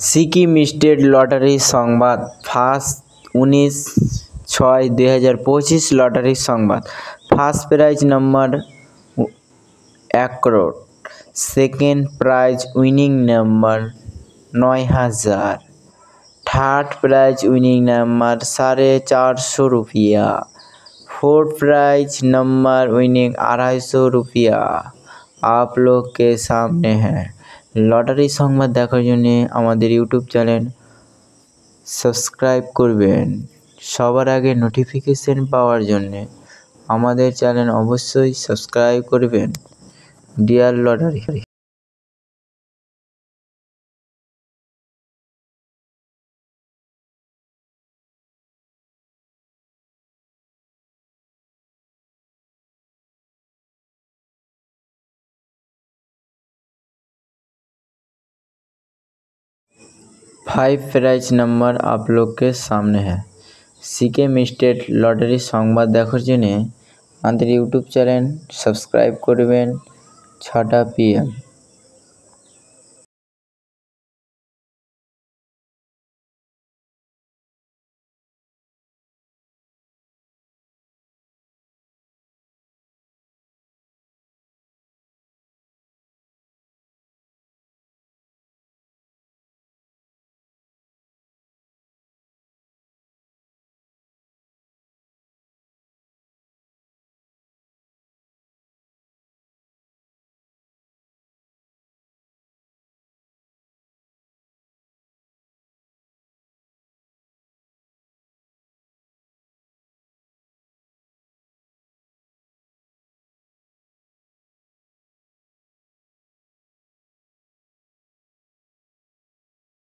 Sikkim state lottery সংবাদ। 19/6/2025 লটারির সংবাদ। ফার্স্ট প্রাইজ নম্বর 1 crore, সেকেন্ড প্রাইজ উইনিং নম্বর 9000, थर्ड प्राइज विनिंग नंबर 450 रुपया, फोर्थ प्राइज नंबर विनिंग 250 रुपया आप लोग के सामने है। लटारी संबाद देखार जोन्नो आमादेर यूट्यूब चैनल सबस्क्राइब करबेन। सबार आगे नोटिफिकेशन पाওয়ার जोन्नो आमादेर चैनल अवश्यई सबस्क्राइब करबेन। डियर लटारी 5 प्राइज नंबर आप लोग के सामने है। सिक्किम स्टेट लटारी संबाद देखार जोन्नो आमादेर यूट्यूब चैनल सबस्क्राइब करबेन। 6टा PM।